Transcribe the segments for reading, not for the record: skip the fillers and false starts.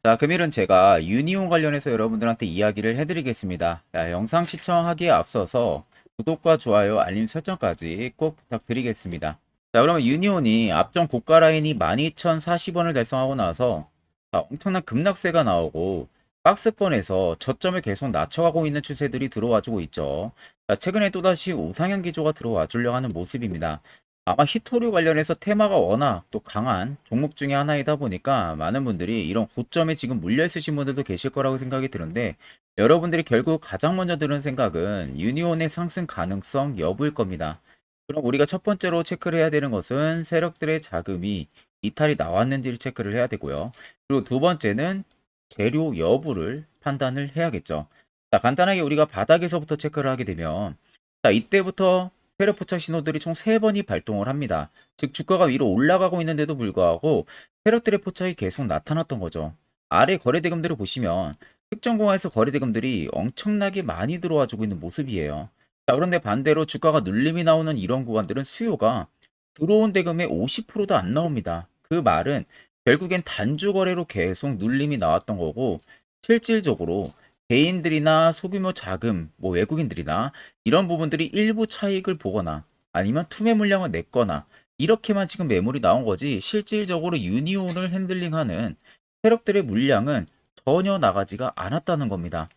자, 금일은 제가 유니온 관련해서 여러분들한테 이야기를 해드리겠습니다. 자, 영상 시청하기에 앞서서 구독과 좋아요, 알림 설정까지 꼭 부탁드리겠습니다. 자, 그러면 유니온이 앞전 고가 라인이 12,040원을 달성하고 나서 엄청난 급락세가 나오고 박스권에서 저점을 계속 낮춰가고 있는 추세들이 들어와주고 있죠. 자, 최근에 또다시 우상향 기조가 들어와 주려 하는 모습입니다. 아마 히토류 관련해서 테마가 워낙 또 강한 종목 중에 하나이다 보니까 많은 분들이 이런 고점에 지금 물려 있으신 분들도 계실 거라고 생각이 드는데, 여러분들이 결국 가장 먼저 드는 생각은 유니온의 상승 가능성 여부일 겁니다. 그럼 우리가 첫 번째로 체크를 해야 되는 것은 세력들의 자금이 이탈이 나왔는지를 체크를 해야 되고요. 그리고 두 번째는 재료 여부를 판단을 해야겠죠. 자, 간단하게 우리가 바닥에서부터 체크를 하게 되면, 자, 이때부터 세력 포착 신호들이 총 3번이 발동을 합니다. 즉 주가가 위로 올라가고 있는데도 불구하고 세력들의 포착이 계속 나타났던 거죠. 아래 거래대금들을 보시면 특정 공항에서 거래대금들이 엄청나게 많이 들어와 주고 있는 모습이에요. 자, 그런데 반대로 주가가 눌림이 나오는 이런 구간들은 수요가 들어온 대금의 50%도 안 나옵니다. 그 말은 결국엔 단주 거래로 계속 눌림이 나왔던 거고, 실질적으로 개인들이나 소규모 자금, 뭐 외국인들이나 이런 부분들이 일부 차익을 보거나 아니면 투매 물량을 냈거나 이렇게만 지금 매물이 나온 거지, 실질적으로 유니온을 핸들링하는 세력들의 물량은 전혀 나가지가 않았다는 겁니다.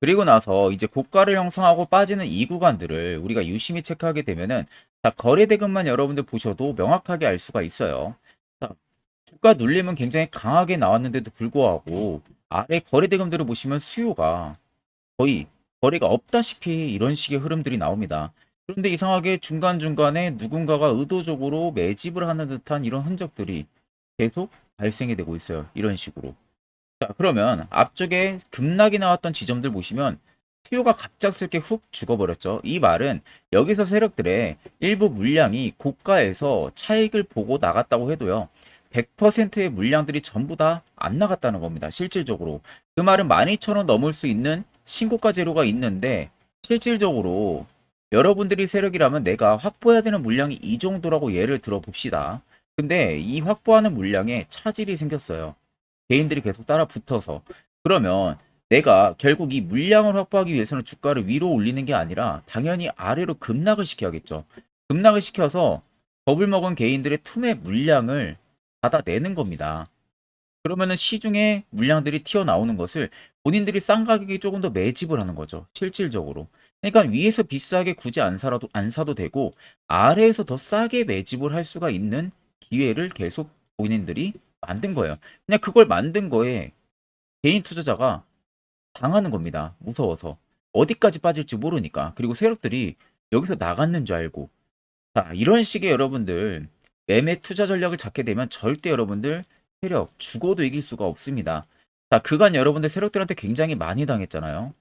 그리고 나서 이제 고가를 형성하고 빠지는 이 구간들을 우리가 유심히 체크하게 되면은, 자, 거래 대금만 여러분들 보셔도 명확하게 알 수가 있어요. 자, 주가 눌림은 굉장히 강하게 나왔는데도 불구하고 아래 거래 대금들을 보시면 수요가 거의 거래가 없다시피 이런 식의 흐름들이 나옵니다. 그런데 이상하게 중간중간에 누군가가 의도적으로 매집을 하는 듯한 이런 흔적들이 계속 발생이 되고 있어요. 이런 식으로. 자, 그러면 앞쪽에 급락이 나왔던 지점들 보시면 수요가 갑작스럽게 훅 죽어버렸죠. 이 말은 여기서 세력들의 일부 물량이 고가에서 차익을 보고 나갔다고 해도요, 100%의 물량들이 전부 다 안 나갔다는 겁니다. 실질적으로. 그 말은 12,000원 넘을 수 있는 신고가 재료가 있는데, 실질적으로 여러분들이 세력이라면 내가 확보해야 되는 물량이 이 정도라고 예를 들어 봅시다. 근데 이 확보하는 물량에 차질이 생겼어요. 개인들이 계속 따라 붙어서. 그러면 내가 결국 이 물량을 확보하기 위해서는 주가를 위로 올리는 게 아니라 당연히 아래로 급락을 시켜야겠죠. 급락을 시켜서 겁을 먹은 개인들의 투매 물량을 받아내는 겁니다. 그러면은 시중에 물량들이 튀어나오는 것을 본인들이 싼 가격에 조금 더 매집을 하는 거죠. 실질적으로. 그러니까 위에서 비싸게 굳이 안 사도 되고, 아래에서 더 싸게 매집을 할 수가 있는 기회를 계속 본인들이 만든 거예요. 그냥 그걸 만든 거에 개인 투자자가 당하는 겁니다. 무서워서. 어디까지 빠질지 모르니까. 그리고 세력들이 여기서 나갔는 줄 알고. 자, 이런 식의 여러분들 매매 투자 전략을 잡게 되면 절대 여러분들 세력 죽어도 이길 수가 없습니다. 자, 그간 여러분들 세력들한테 굉장히 많이 당했잖아요.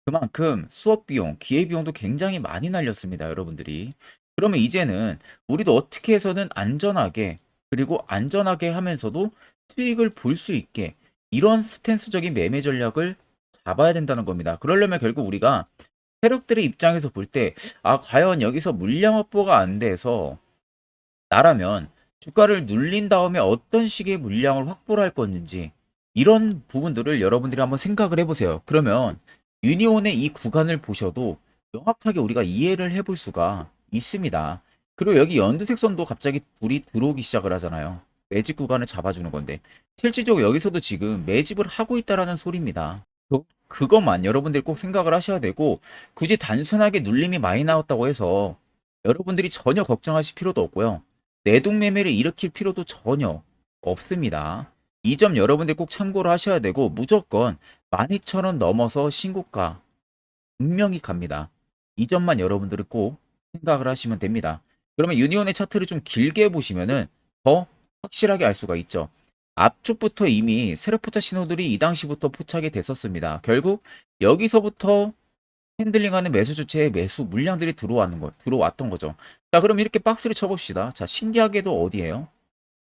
그만큼 수업 비용, 기회 비용도 굉장히 많이 날렸습니다, 여러분들이. 그러면 이제는 우리도 어떻게 해서든 안전하게, 그리고 안전하게 하면서도 수익을 볼 수 있게 이런 스탠스적인 매매 전략을 잡아야 된다는 겁니다. 그러려면 결국 우리가 세력들의 입장에서 볼 때, 아, 과연 여기서 물량 확보가 안 돼서 나라면 주가를 눌린 다음에 어떤 식의 물량을 확보를 할 건지, 이런 부분들을 여러분들이 한번 생각을 해보세요. 그러면 유니온의 이 구간을 보셔도 명확하게 우리가 이해를 해볼 수가 있습니다. 그리고 여기 연두색 선도 갑자기 불이 들어오기 시작을 하잖아요. 매집 구간을 잡아주는 건데, 실질적으로 여기서도 지금 매집을 하고 있다라는 소리입니다. 그것만 여러분들이 꼭 생각을 하셔야 되고, 굳이 단순하게 눌림이 많이 나왔다고 해서 여러분들이 전혀 걱정하실 필요도 없고요. 내동매매를 일으킬 필요도 전혀 없습니다. 이 점 여러분들 꼭 참고를 하셔야 되고, 무조건 12,000원 넘어서 신고가 분명히 갑니다. 이 점만 여러분들은 꼭 생각을 하시면 됩니다. 그러면 유니온의 차트를 좀 길게 보시면은 더 확실하게 알 수가 있죠. 앞쪽부터 이미 세력포착 신호들이 이 당시부터 포착이 됐었습니다. 결국 여기서부터 핸들링하는 매수 주체의 매수 물량들이 들어왔던 거죠. 자, 그럼 이렇게 박스를 쳐봅시다. 자, 신기하게도 어디예요?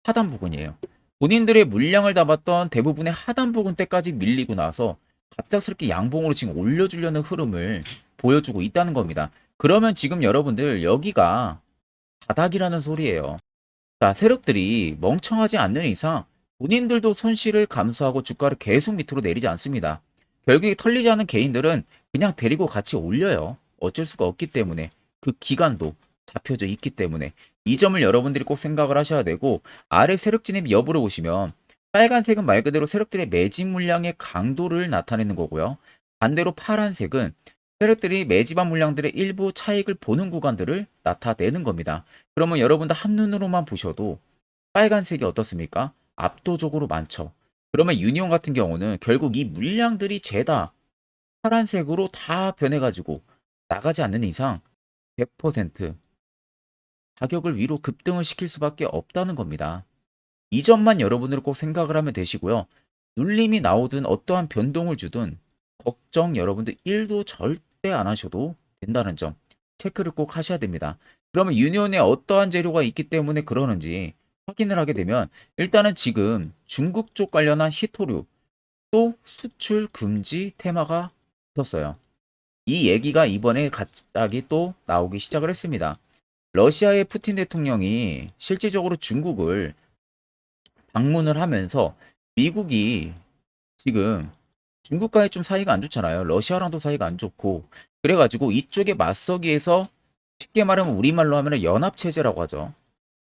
하단 부근이에요. 본인들의 물량을 담았던 대부분의 하단 부근 때까지 밀리고 나서 갑작스럽게 양봉으로 지금 올려주려는 흐름을 보여주고 있다는 겁니다. 그러면 지금 여러분들 여기가 바닥이라는 소리예요. 자, 세력들이 멍청하지 않는 이상 본인들도 손실을 감수하고 주가를 계속 밑으로 내리지 않습니다. 결국에 털리지 않은 개인들은 그냥 데리고 같이 올려요. 어쩔 수가 없기 때문에 그 기간도 잡혀져 있기 때문에 이 점을 여러분들이 꼭 생각을 하셔야 되고 아래 세력 진입 여부를 보시면 빨간색은 말 그대로 세력들의 매집 물량의 강도를 나타내는 거고요. 반대로 파란색은 세력들이 매집한 물량들의 일부 차익을 보는 구간들을 나타내는 겁니다. 그러면 여러분들 한눈으로만 보셔도 빨간색이 어떻습니까? 압도적으로 많죠. 그러면 유니온 같은 경우는 결국 이 물량들이 죄다 파란색으로 다 변해가지고 나가지 않는 이상 100% 가격을 위로 급등을 시킬 수밖에 없다는 겁니다. 이 점만 여러분들 꼭 생각을 하면 되시고요. 눌림이 나오든 어떠한 변동을 주든 걱정 여러분들 1도 절대 안 하셔도 된다는 점 체크를 꼭 하셔야 됩니다. 그러면 유니온에 어떠한 재료가 있기 때문에 그러는지 확인을 하게 되면 일단은 지금 중국 쪽 관련한 히토류 또 수출 금지 테마가 붙었어요. 이 얘기가 이번에 갑자기 또 나오기 시작을 했습니다. 러시아의 푸틴 대통령이 실질적으로 중국을 방문을 하면서 미국이 지금 중국과의 좀 사이가 안 좋잖아요. 러시아랑도 사이가 안 좋고 그래가지고 이쪽에 맞서기 위해서 쉽게 말하면 우리말로 하면 연합체제라고 하죠.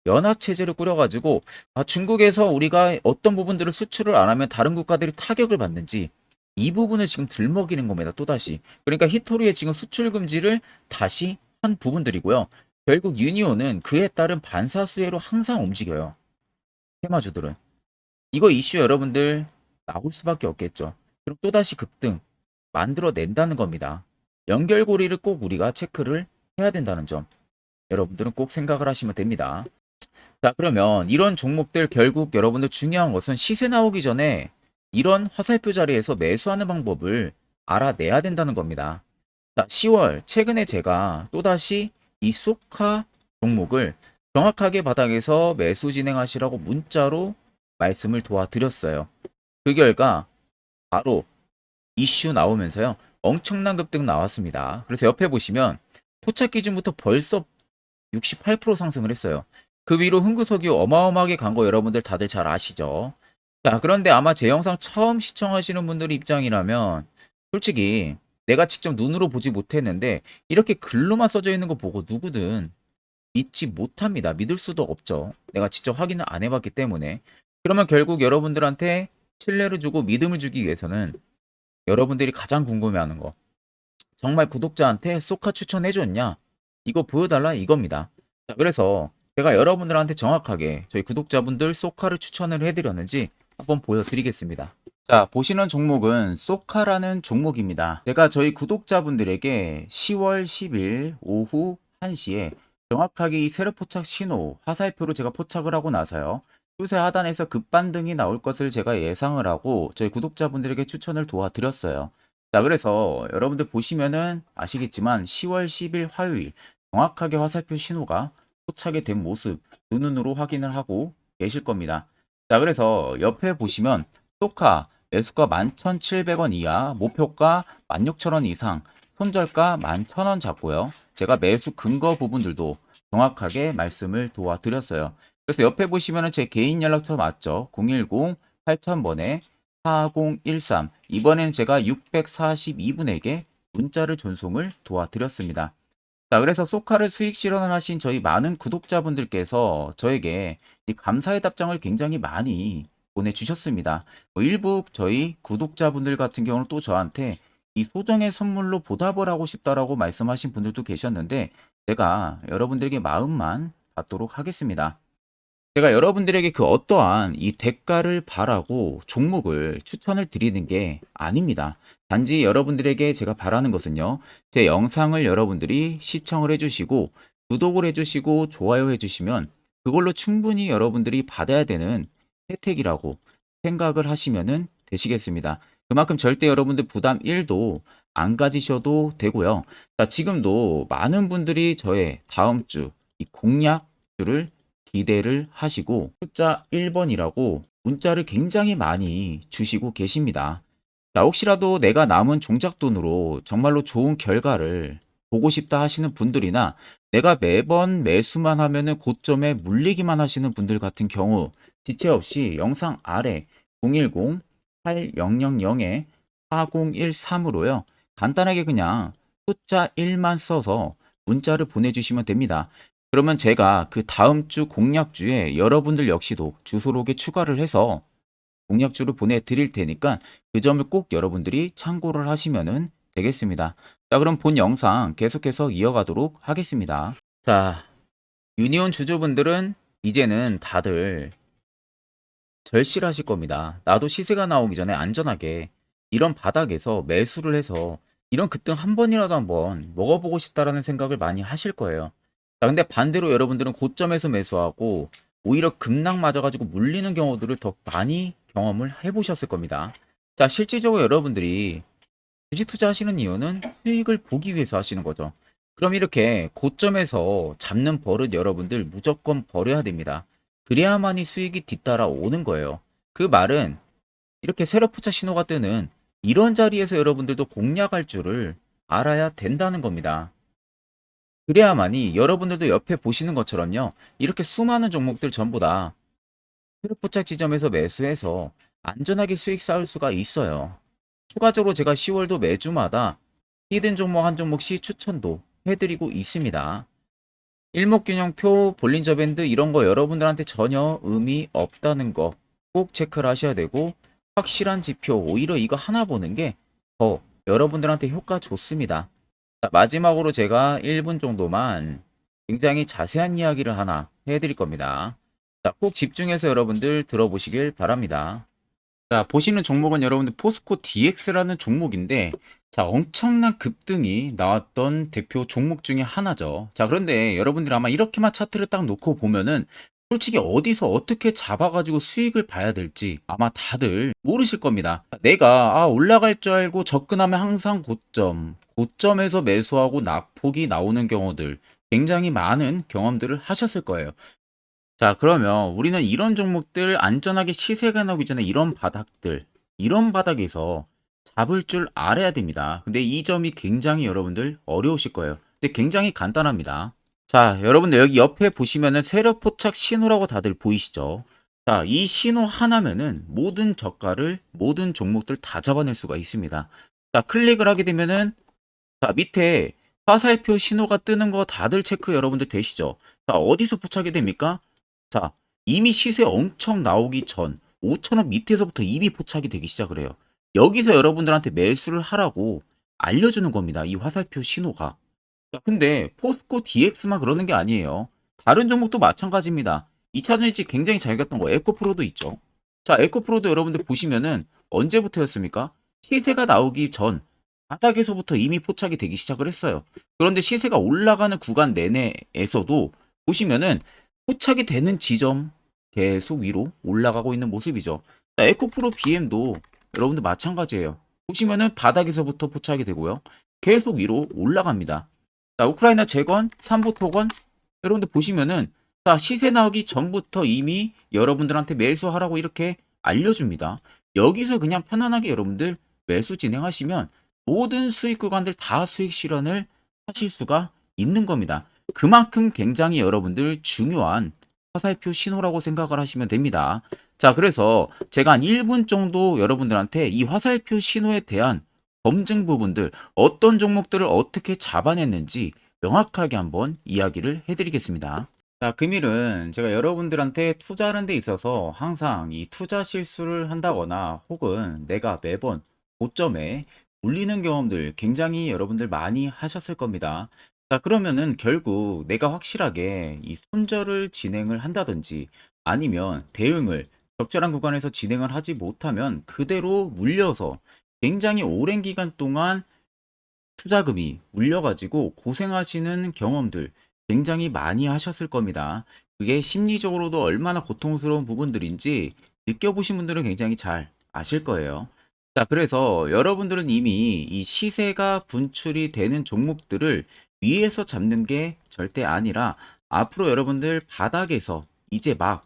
연합체제를 꾸려가지고 중국에서 우리가 어떤 부분들을 수출을 안 하면 다른 국가들이 타격을 받는지 이 부분을 지금 들먹이는 겁니다. 또다시. 그러니까 히토리의 지금 수출 금지를 다시 한 부분들이고요. 결국 유니온은 그에 따른 반사수혜로 항상 움직여요. 테마주들은. 이거 이슈 여러분들 나올 수밖에 없겠죠. 그럼 또다시 급등 만들어낸다는 겁니다. 연결고리를 꼭 우리가 체크를 해야 된다는 점 여러분들은 꼭 생각을 하시면 됩니다. 자, 그러면 이런 종목들 결국 여러분들 중요한 것은 시세 나오기 전에 이런 화살표 자리에서 매수하는 방법을 알아내야 된다는 겁니다. 자, 10월 최근에 제가 또다시 이 소카 종목을 정확하게 바닥에서 매수 진행하시라고 문자로 말씀을 도와드렸어요. 그 결과 바로 이슈 나오면서요. 엄청난 급등 나왔습니다. 그래서 옆에 보시면 포착 기준부터 벌써 68% 상승을 했어요. 그 위로 흥구석유 어마어마하게 간 거 여러분들 다들 잘 아시죠? 자, 그런데 아마 제 영상 처음 시청하시는 분들 입장이라면 솔직히 내가 직접 눈으로 보지 못했는데 이렇게 글로만 써져 있는 거 보고 누구든 믿지 못합니다. 믿을 수도 없죠. 내가 직접 확인을 안 해봤기 때문에. 그러면 결국 여러분들한테 신뢰를 주고 믿음을 주기 위해서는 여러분들이 가장 궁금해하는 거. 정말 구독자한테 쏘카 추천해줬냐? 이거 보여달라 이겁니다. 자, 그래서 제가 여러분들한테 정확하게 저희 구독자분들 쏘카를 추천을 해드렸는지 한번 보여드리겠습니다. 자, 보시는 종목은 쏘카라는 종목입니다. 제가 저희 구독자분들에게 10월 10일 오후 1시에 정확하게 이 세력 포착 신호 화살표로 제가 포착을 하고 나서요. 추세 하단에서 급반등이 나올 것을 제가 예상을 하고 저희 구독자분들에게 추천을 도와드렸어요. 자, 그래서 여러분들 보시면은 아시겠지만 10월 10일 화요일 정확하게 화살표 신호가 포착이 된 모습 두 눈으로 확인을 하고 계실 겁니다. 자, 그래서 옆에 보시면 소카 매수가 11,700원 이하, 목표가 16,000원 이상, 손절가 11,000원 잡고요. 제가 매수 근거 부분들도 정확하게 말씀을 도와드렸어요. 그래서 옆에 보시면은 제 개인 연락처 맞죠? 010 8000번에 4013. 이번에는 제가 642분에게 문자를 전송을 도와드렸습니다. 자, 그래서 소카를 수익 실현을 하신 저희 많은 구독자분들께서 저에게 이 감사의 답장을 굉장히 많이 보내주셨습니다. 일부 저희 구독자분들 같은 경우는 또 저한테 이 소정의 선물로 보답을 하고 싶다라고 말씀하신 분들도 계셨는데 제가 여러분들에게 마음만 받도록 하겠습니다. 제가 여러분들에게 그 어떠한 이 대가를 바라고 종목을 추천을 드리는 게 아닙니다. 단지 여러분들에게 제가 바라는 것은요. 제 영상을 여러분들이 시청을 해주시고 구독을 해주시고 좋아요 해주시면 그걸로 충분히 여러분들이 받아야 되는 혜택이라고 생각을 하시면 되시겠습니다. 그만큼 절대 여러분들 부담 1도 안 가지셔도 되고요. 자, 지금도 많은 분들이 저의 다음 주 이 공약주를 기대를 하시고 숫자 1번이라고 문자를 굉장히 많이 주시고 계십니다. 자, 혹시라도 내가 남은 종잣돈으로 정말로 좋은 결과를 보고 싶다 하시는 분들이나 내가 매번 매수만 하면은 고점에 물리기만 하시는 분들 같은 경우 지체 없이 영상 아래 010-8000-4013으로요. 간단하게 그냥 숫자 1만 써서 문자를 보내주시면 됩니다. 그러면 제가 그 다음 주 공략주에 여러분들 역시도 주소록에 추가를 해서 공략주를 보내드릴 테니까 그 점을 꼭 여러분들이 참고를 하시면 되겠습니다. 자, 그럼 본 영상 계속해서 이어가도록 하겠습니다. 자, 유니온 주주분들은 이제는 다들 절실하실 겁니다. 나도 시세가 나오기 전에 안전하게 이런 바닥에서 매수를 해서 이런 급등 한 번이라도 한번 먹어보고 싶다라는 생각을 많이 하실 거예요. 자, 근데 반대로 여러분들은 고점에서 매수하고 오히려 급락 맞아가지고 물리는 경우들을 더 많이 경험을 해보셨을 겁니다. 자, 실질적으로 여러분들이 주식 투자하시는 이유는 수익을 보기 위해서 하시는 거죠. 그럼 이렇게 고점에서 잡는 버릇 여러분들 무조건 버려야 됩니다. 그래야만이 수익이 뒤따라 오는 거예요. 그 말은 이렇게 세로포차 신호가 뜨는 이런 자리에서 여러분들도 공략할 줄을 알아야 된다는 겁니다. 그래야만이 여러분들도 옆에 보시는 것처럼요. 이렇게 수많은 종목들 전부 다 세로포차 지점에서 매수해서 안전하게 수익 쌓을 수가 있어요. 추가적으로 제가 10월도 매주마다 히든 종목 한 종목씩 추천도 해드리고 있습니다. 일목균형표, 볼린저 밴드 이런 거 여러분들한테 전혀 의미 없다는 거 꼭 체크를 하셔야 되고 확실한 지표 오히려 이거 하나 보는 게 더 여러분들한테 효과 좋습니다. 자, 마지막으로 제가 1분 정도만 굉장히 자세한 이야기를 하나 해드릴 겁니다. 자, 꼭 집중해서 여러분들 들어보시길 바랍니다. 자, 보시는 종목은 여러분들 포스코 DX라는 종목인데, 자, 엄청난 급등이 나왔던 대표 종목 중에 하나죠. 자, 그런데 여러분들이 아마 이렇게만 차트를 딱 놓고 보면은 솔직히 어디서 어떻게 잡아가지고 수익을 봐야 될지 아마 다들 모르실 겁니다. 내가 올라갈 줄 알고 접근하면 항상 고점에서 매수하고 낙폭이 나오는 경우들 굉장히 많은 경험들을 하셨을 거예요. 자, 그러면 우리는 이런 종목들 안전하게 시세가 나오기 전에 이런 바닥에서 잡을 줄 알아야 됩니다. 근데 이 점이 굉장히 여러분들 어려우실 거예요. 근데 굉장히 간단합니다. 자, 여러분들 여기 옆에 보시면은 세력 포착 신호라고 다들 보이시죠? 자, 이 신호 하나면은 모든 저가를, 모든 종목들 다 잡아낼 수가 있습니다. 자, 클릭을 하게 되면은 자, 밑에 화살표 신호가 뜨는 거 다들 체크 여러분들 되시죠? 자, 어디서 포착이 됩니까? 자, 이미 시세 엄청 나오기 전 5,000원 밑에서부터 이미 포착이 되기 시작을 해요. 여기서 여러분들한테 매수를 하라고 알려주는 겁니다. 이 화살표 신호가. 자, 근데 포스코 DX만 그러는 게 아니에요. 다른 종목도 마찬가지입니다. 2차전지 굉장히 잘 갔던 거 에코프로도 있죠. 자, 에코프로도 여러분들 보시면은 언제부터였습니까? 시세가 나오기 전 바닥에서부터 이미 포착이 되기 시작을 했어요. 그런데 시세가 올라가는 구간 내내에서도 보시면은 포착이 되는 지점 계속 위로 올라가고 있는 모습이죠. 자, 에코프로 BM도 여러분들 마찬가지예요. 보시면은 바닥에서부터 포착이 되고요. 계속 위로 올라갑니다. 자, 우크라이나 재건, 삼부 토건 여러분들 보시면은 자, 시세 나오기 전부터 이미 여러분들한테 매수하라고 이렇게 알려줍니다. 여기서 그냥 편안하게 여러분들 매수 진행하시면 모든 수익 구간들 다 수익 실현을 하실 수가 있는 겁니다. 그만큼 굉장히 여러분들 중요한 화살표 신호라고 생각을 하시면 됩니다. 자, 그래서 제가 한 1분 정도 여러분들한테 이 화살표 신호에 대한 검증 부분들, 어떤 종목들을 어떻게 잡아냈는지 명확하게 한번 이야기를 해드리겠습니다. 자, 금일은 제가 여러분들한테 투자하는 데 있어서 항상 이 투자 실수를 한다거나 혹은 내가 매번 고점에 물리는 경험들 굉장히 여러분들 많이 하셨을 겁니다. 자, 그러면은 결국 내가 확실하게 이 손절을 진행을 한다든지 아니면 대응을 적절한 구간에서 진행을 하지 못하면 그대로 물려서 굉장히 오랜 기간 동안 투자금이 물려가지고 고생하시는 경험들 굉장히 많이 하셨을 겁니다. 그게 심리적으로도 얼마나 고통스러운 부분들인지 느껴보신 분들은 굉장히 잘 아실 거예요. 자, 그래서 여러분들은 이미 이 시세가 분출이 되는 종목들을 위에서 잡는 게 절대 아니라 앞으로 여러분들 바닥에서 이제 막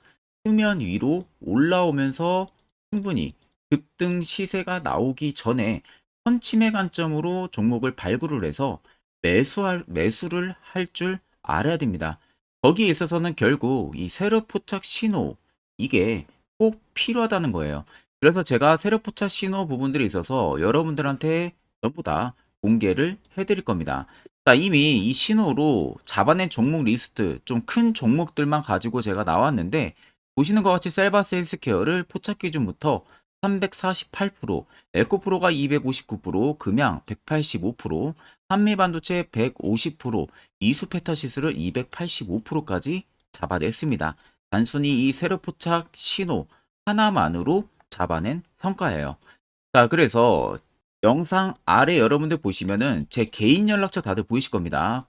수면 위로 올라오면서 충분히 급등 시세가 나오기 전에 선침의 관점으로 종목을 발굴을 해서 매수를 할 줄 알아야 됩니다. 거기에 있어서는 결국 이 세력 포착 신호 이게 꼭 필요하다는 거예요. 그래서 제가 세력 포착 신호 부분들이 있어서 여러분들한테 전부 다 공개를 해드릴 겁니다. 자, 이미 이 신호로 잡아낸 종목 리스트 좀 큰 종목들만 가지고 제가 나왔는데 보시는 것 같이 셀바스 헬스케어를 포착 기준부터 348%, 에코프로가 259%, 금양 185%, 한미반도체 150%, 이수페타시스를 285%까지 잡아냈습니다. 단순히 이 세력 포착 신호 하나만으로 잡아낸 성과예요. 자, 그래서 영상 아래 여러분들 보시면은 제 개인 연락처 다들 보이실 겁니다.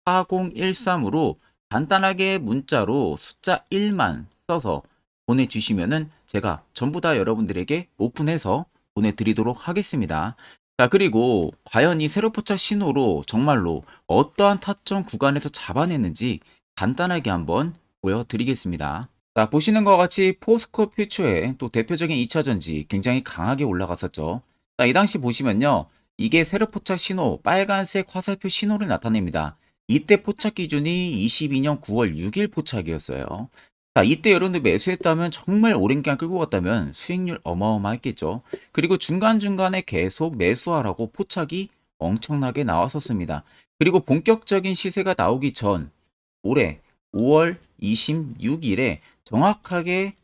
010-8013-4013으로 간단하게 문자로 숫자 1만 써서 보내주시면은 제가 전부 다 여러분들에게 오픈해서 보내드리도록 하겠습니다. 자, 그리고 과연 이 세로 포착 신호로 정말로 어떠한 타점 구간에서 잡아냈는지 간단하게 한번 보여드리겠습니다. 자, 보시는 것과 같이 포스코 퓨처의 또 대표적인 2차전지 굉장히 강하게 올라갔었죠. 자, 이 당시 보시면요. 이게 세력 포착 신호, 빨간색 화살표 신호를 나타냅니다. 이때 포착 기준이 22년 9월 6일 포착이었어요. 자, 이때 여러분들 매수했다면 정말 오랜 기간 끌고 갔다면 수익률 어마어마했겠죠. 그리고 중간중간에 계속 매수하라고 포착이 엄청나게 나왔었습니다. 그리고 본격적인 시세가 나오기 전 올해 5월 26일에 정확하게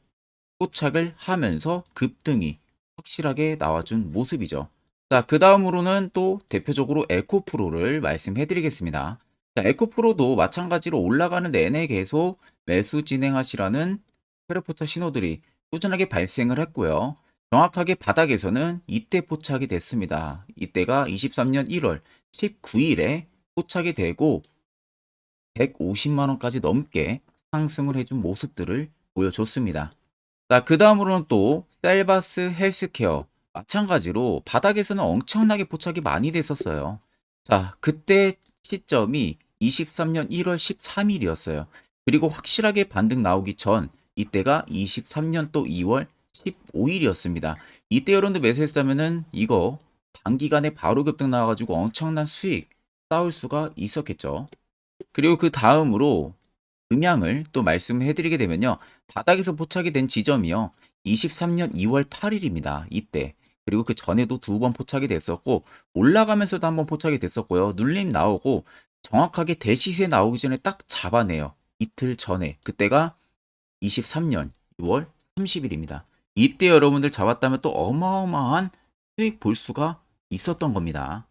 포착을 하면서 급등이 확실하게 나와준 모습이죠. 자, 그 다음으로는 또 대표적으로 에코프로를 말씀해 드리겠습니다. 자, 에코프로도 마찬가지로 올라가는 내내 계속 매수 진행하시라는 페르포터 신호들이 꾸준하게 발생을 했고요. 정확하게 바닥에서는 이때 포착이 됐습니다. 이때가 23년 1월 19일에 포착이 되고 150만원까지 넘게 상승을 해준 모습들을 보여줬습니다. 자, 그 다음으로는 또 셀바스 헬스케어 마찬가지로 바닥에서는 엄청나게 포착이 많이 됐었어요. 자, 그때 시점이 23년 1월 13일이었어요. 그리고 확실하게 반등 나오기 전 이때가 23년 또 2월 15일이었습니다. 이때 여러분들 매수했다면은 이거 단기간에 바로 급등 나와가지고 엄청난 수익 쌓을 수가 있었겠죠. 그리고 그 다음으로 음향을 또 말씀해 드리게 되면요. 바닥에서 포착이 된 지점이요. 23년 2월 8일입니다. 이때. 그리고 그 전에도 두 번 포착이 됐었고 올라가면서도 한번 포착이 됐었고요. 눌림 나오고 정확하게 대시세 나오기 전에 딱 잡아내요. 이틀 전에. 그때가 23년 6월 30일입니다. 이때 여러분들 잡았다면 또 어마어마한 수익 볼 수가 있었던 겁니다.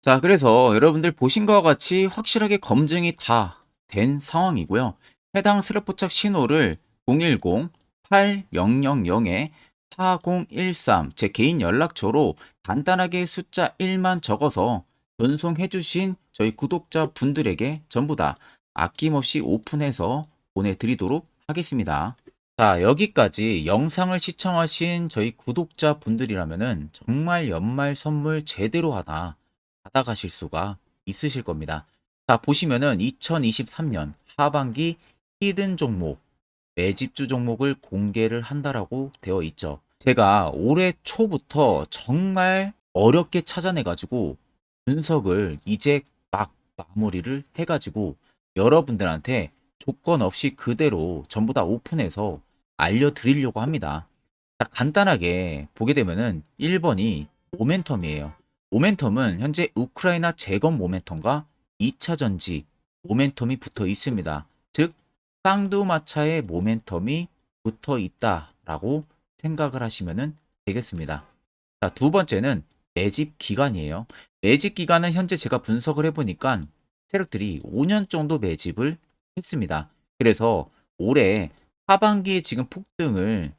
자, 그래서 여러분들 보신 것과 같이 확실하게 검증이 다 된 상황이고요. 해당 스랩 포착 신호를 010-8000-4013 제 개인 연락처로 간단하게 숫자 1만 적어서 전송해 주신 저희 구독자 분들에게 전부 다 아낌없이 오픈해서 보내드리도록 하겠습니다. 자, 여기까지 영상을 시청하신 저희 구독자 분들이라면은 정말 연말 선물 제대로 하나 받아가실 수가 있으실 겁니다. 자, 보시면은 2023년 하반기 히든 종목, 매집주 종목을 공개를 한다라고 되어 있죠. 제가 올해 초부터 정말 어렵게 찾아내가지고 분석을 이제 막 마무리를 해가지고 여러분들한테 조건 없이 그대로 전부 다 오픈해서 알려드리려고 합니다. 자, 간단하게 보게 되면은 1번이 모멘텀이에요. 모멘텀은 현재 우크라이나 재건 모멘텀과 2차 전지 모멘텀이 붙어 있습니다. 즉 쌍두마차의 모멘텀이 붙어 있다라고 생각을 하시면 되겠습니다. 자, 두 번째는 매집 기간이에요. 매집 기간은 현재 제가 분석을 해보니까 세력들이 5년 정도 매집을 했습니다. 그래서 올해 하반기에 지금 폭등을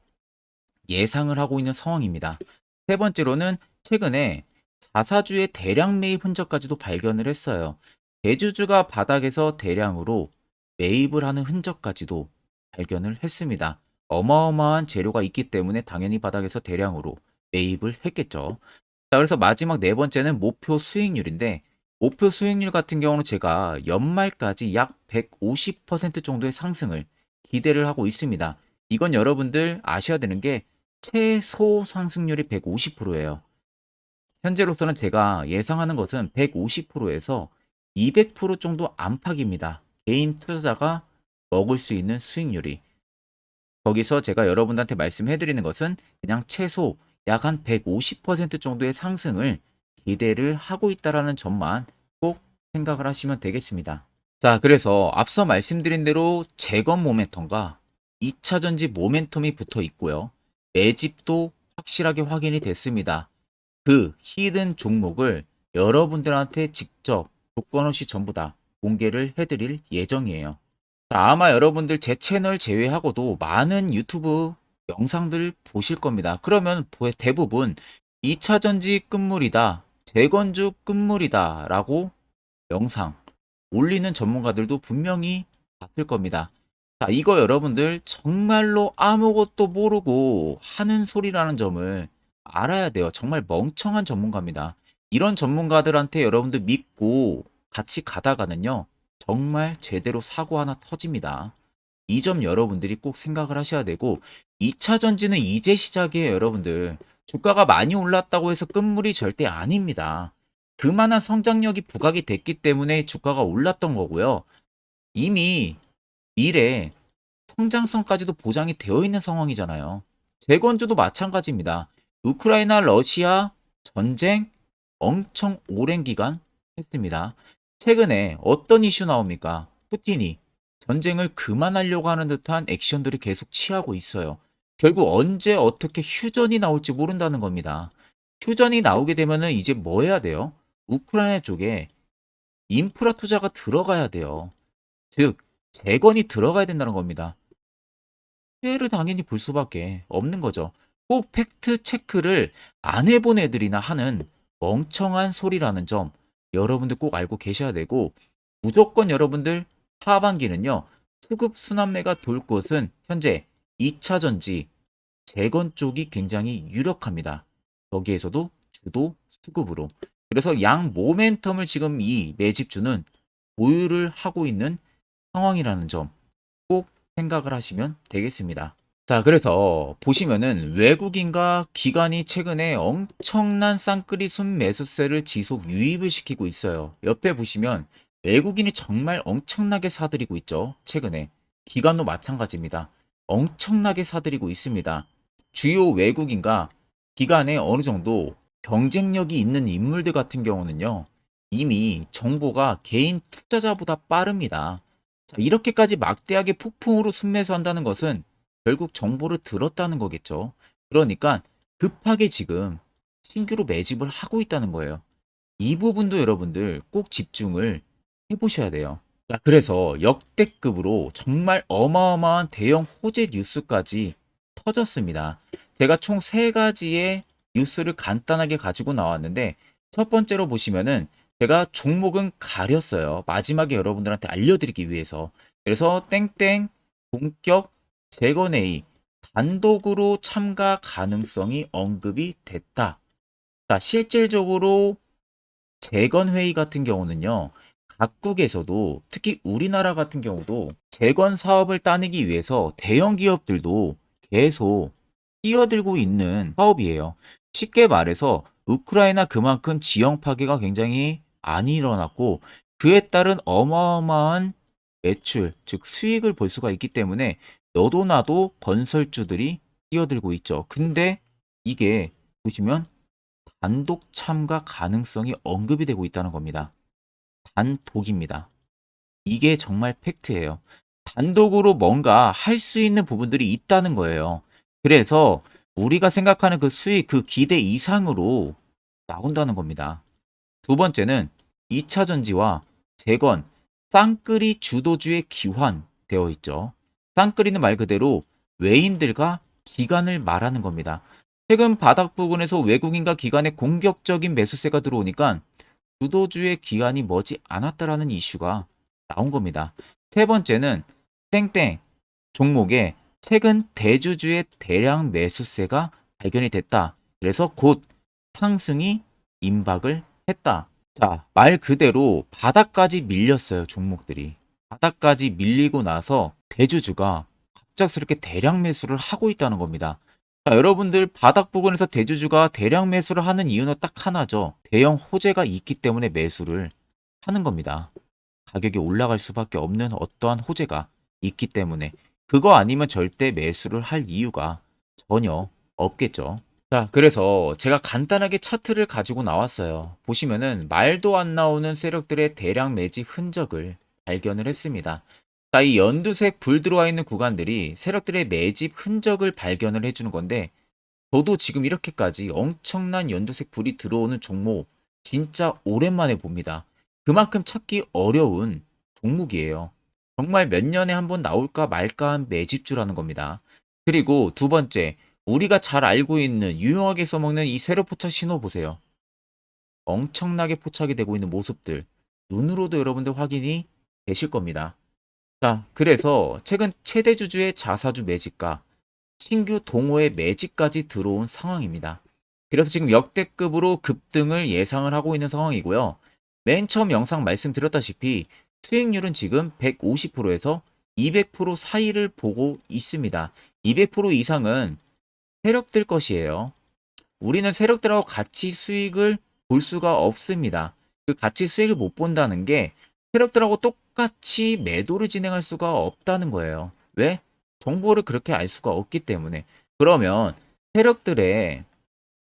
예상을 하고 있는 상황입니다. 세 번째로는 최근에 자사주의 대량 매입 흔적까지도 발견을 했어요. 대주주가 바닥에서 대량으로 매입을 하는 흔적까지도 발견을 했습니다. 어마어마한 재료가 있기 때문에 당연히 바닥에서 대량으로 매입을 했겠죠. 자, 그래서 마지막 네 번째는 목표 수익률인데 목표 수익률 같은 경우는 제가 연말까지 약 150% 정도의 상승을 기대를 하고 있습니다. 이건 여러분들 아셔야 되는 게 최소 상승률이 150%예요. 현재로서는 제가 예상하는 것은 150%에서 200% 정도 안팎입니다. 개인 투자자가 먹을 수 있는 수익률이. 거기서 제가 여러분들한테 말씀해 드리는 것은 그냥 최소 약 한 150% 정도의 상승을 기대를 하고 있다라는 점만 꼭 생각을 하시면 되겠습니다. 자, 그래서 앞서 말씀드린 대로 재건 모멘텀과 2차 전지 모멘텀이 붙어 있고요. 매집도 확실하게 확인이 됐습니다. 그 히든 종목을 여러분들한테 직접 조건 없이 전부 다 공개를 해드릴 예정이에요. 자, 아마 여러분들 제 채널 제외하고도 많은 유튜브 영상들 보실 겁니다. 그러면 대부분 2차 전지 끝물이다, 재건주 끝물이다 라고 영상 올리는 전문가들도 분명히 봤을 겁니다. 자, 이거 여러분들 정말로 아무것도 모르고 하는 소리라는 점을 알아야 돼요. 정말 멍청한 전문가입니다. 이런 전문가들한테 여러분들 믿고 같이 가다가는요, 정말 제대로 사고 하나 터집니다. 이 점 여러분들이 꼭 생각을 하셔야 되고, 2차 전지는 이제 시작이에요, 여러분들. 주가가 많이 올랐다고 해서 끝물이 절대 아닙니다. 그만한 성장력이 부각이 됐기 때문에 주가가 올랐던 거고요. 이미 미래 성장성까지도 보장이 되어 있는 상황이잖아요. 재건주도 마찬가지입니다. 우크라이나 러시아 전쟁 엄청 오랜 기간 했습니다. 최근에 어떤 이슈 나옵니까? 푸틴이 전쟁을 그만하려고 하는 듯한 액션들을 계속 취하고 있어요. 결국 언제 어떻게 휴전이 나올지 모른다는 겁니다. 휴전이 나오게 되면은 이제 뭐 해야 돼요? 우크라이나 쪽에 인프라 투자가 들어가야 돼요. 즉, 재건이 들어가야 된다는 겁니다. 피해를 당연히 볼 수밖에 없는 거죠. 꼭 팩트 체크를 안 해본 애들이나 하는 멍청한 소리라는 점 여러분들 꼭 알고 계셔야 되고, 무조건 여러분들 하반기는요, 수급 순환매가 돌 곳은 현재 2차 전지, 재건 쪽이 굉장히 유력합니다. 여기에서도 주도 수급으로. 그래서 양 모멘텀을 지금 이 매집주는 보유를 하고 있는 상황이라는 점 꼭 생각을 하시면 되겠습니다. 자, 그래서 보시면은 외국인과 기관이 최근에 엄청난 쌍끌이 순매수세를 지속 유입을 시키고 있어요. 옆에 보시면 외국인이 정말 엄청나게 사들이고 있죠. 최근에. 기관도 마찬가지입니다. 엄청나게 사들이고 있습니다. 주요 외국인과 기관에 어느 정도 경쟁력이 있는 인물들 같은 경우는요, 이미 정보가 개인 투자자보다 빠릅니다. 자, 이렇게까지 막대하게 폭풍으로 순매수한다는 것은 결국 정보를 들었다는 거겠죠. 그러니까 급하게 지금 신규로 매집을 하고 있다는 거예요. 이 부분도 여러분들 꼭 집중을 해보셔야 돼요. 자, 그래서 역대급으로 정말 어마어마한 대형 호재 뉴스까지 터졌습니다. 제가 총 3가지의 뉴스를 간단하게 가지고 나왔는데, 첫 번째로 보시면은 제가 종목은 가렸어요. 마지막에 여러분들한테 알려드리기 위해서. 그래서 땡땡 본격 재건 회의 단독으로 참가 가능성이 언급이 됐다. 자, 실질적으로 재건 회의 같은 경우는요, 각국에서도 특히 우리나라 같은 경우도 재건 사업을 따내기 위해서 대형 기업들도 계속 뛰어들고 있는 사업이에요. 쉽게 말해서 우크라이나 그만큼 지형 파괴가 굉장히 많이 일어났고, 그에 따른 어마어마한 매출, 즉 수익을 볼 수가 있기 때문에 너도 나도 건설주들이 뛰어들고 있죠. 근데 이게 보시면 단독 참가 가능성이 언급이 되고 있다는 겁니다. 단독입니다. 이게 정말 팩트예요. 단독으로 뭔가 할 수 있는 부분들이 있다는 거예요. 그래서 우리가 생각하는 그 수익, 그 기대 이상으로 나온다는 겁니다. 두 번째는 2차 전지와 재건, 쌍끌이 주도주의 기환되어 있죠. 쌍끌이는 말 그대로 외인들과 기관을 말하는 겁니다. 최근 바닥 부근에서 외국인과 기관의 공격적인 매수세가 들어오니까 주도주의 기관이 머지 않았다라는 이슈가 나온 겁니다. 세 번째는 땡땡 종목에 최근 대주주의 대량 매수세가 발견이 됐다. 그래서 곧 상승이 임박을 했다. 자, 말 그대로 바닥까지 밀렸어요, 종목들이. 바닥까지 밀리고 나서 대주주가 갑작스럽게 대량 매수를 하고 있다는 겁니다. 자, 여러분들 바닥 부근에서 대주주가 대량 매수를 하는 이유는 딱 하나죠. 대형 호재가 있기 때문에 매수를 하는 겁니다. 가격이 올라갈 수밖에 없는 어떠한 호재가 있기 때문에 그거 아니면 절대 매수를 할 이유가 전혀 없겠죠. 자, 그래서 제가 간단하게 차트를 가지고 나왔어요. 보시면은 말도 안 나오는 세력들의 대량 매집 흔적을 발견을 했습니다. 자, 이 연두색 불 들어와 있는 구간들이 세력들의 매집 흔적을 발견을 해주는 건데, 저도 지금 이렇게까지 엄청난 연두색 불이 들어오는 종목 진짜 오랜만에 봅니다. 그만큼 찾기 어려운 종목이에요. 정말 몇 년에 한 번 나올까 말까 한 매집주라는 겁니다. 그리고 두 번째, 우리가 잘 알고 있는 유용하게 써먹는 이 세로 포착 신호 보세요. 엄청나게 포착이 되고 있는 모습들 눈으로도 여러분들 확인이 되실 겁니다. 자, 그래서 최근 최대 주주의 자사주 매집과 신규 동호회 매집까지 들어온 상황입니다. 그래서 지금 역대급으로 급등을 예상을 하고 있는 상황이고요. 맨 처음 영상 말씀드렸다시피 수익률은 지금 150%에서 200% 사이를 보고 있습니다. 200% 이상은 세력들 것이에요. 우리는 세력들하고 같이 수익을 볼 수가 없습니다. 그 같이 수익을 못 본다는 게 세력들하고 똑같이 매도를 진행할 수가 없다는 거예요. 왜? 정보를 그렇게 알 수가 없기 때문에. 그러면 세력들의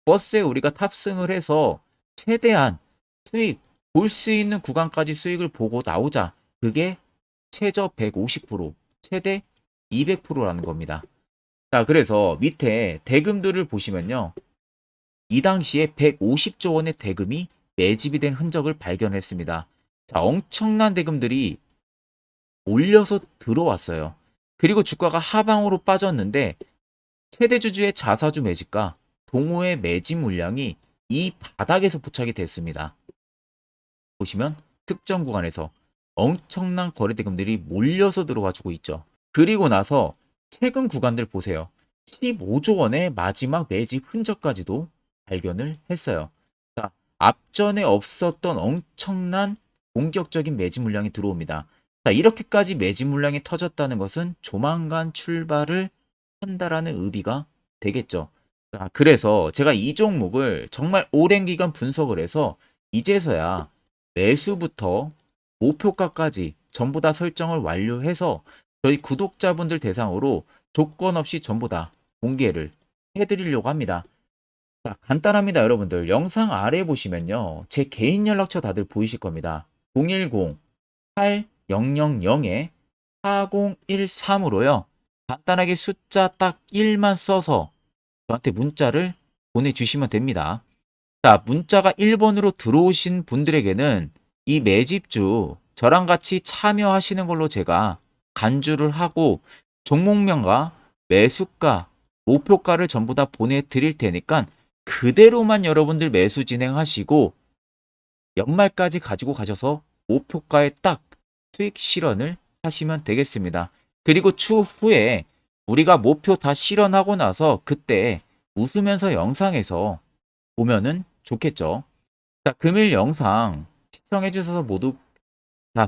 버스에 우리가 탑승을 해서 최대한 수익 볼 수 있는 구간까지 수익을 보고 나오자. 그게 최저 150%, 최대 200%라는 겁니다. 자, 그래서 밑에 대금들을 보시면요. 이 당시에 150조 원의 대금이 매집이 된 흔적을 발견했습니다. 자, 엄청난 대금들이 올려서 들어왔어요. 그리고 주가가 하방으로 빠졌는데 최대 주주의 자사주 매집과 동호회 매집 물량이 이 바닥에서 포착이 됐습니다. 보시면 특정 구간에서 엄청난 거래 대금들이 몰려서 들어와 주고 있죠. 그리고 나서 최근 구간들 보세요. 15조 원의 마지막 매집 흔적까지도 발견을 했어요. 자, 앞전에 없었던 엄청난 공격적인 매집 물량이 들어옵니다. 자, 이렇게까지 매집 물량이 터졌다는 것은 조만간 출발을 한다라는 의미가 되겠죠. 자, 그래서 제가 이 종목을 정말 오랜 기간 분석을 해서 이제서야 매수부터 목표가까지 전부 다 설정을 완료해서 저희 구독자분들 대상으로 조건 없이 전부 다 공개를 해드리려고 합니다. 자, 간단합니다, 여러분들. 영상 아래 보시면요. 제 개인 연락처 다들 보이실 겁니다. 010-800-4013으로요. 간단하게 숫자 딱 1만 써서 저한테 문자를 보내주시면 됩니다. 자, 문자가 1번으로 들어오신 분들에게는 이 매집주 저랑 같이 참여하시는 걸로 제가 간주를 하고 종목명과 매수가, 목표가를 전부 다 보내드릴 테니까 그대로만 여러분들 매수 진행하시고 연말까지 가지고 가셔서 목표가에 딱 수익 실현을 하시면 되겠습니다. 그리고 추후에 우리가 목표 다 실현하고 나서 그때 웃으면서 영상에서 보면은 좋겠죠. 자, 금일 영상 시청해 주셔서 모두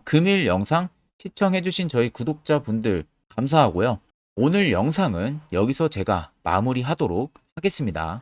금일 영상 시청해 주신 저희 구독자분들 감사하고요. 오늘 영상은 여기서 제가 마무리하도록 하겠습니다.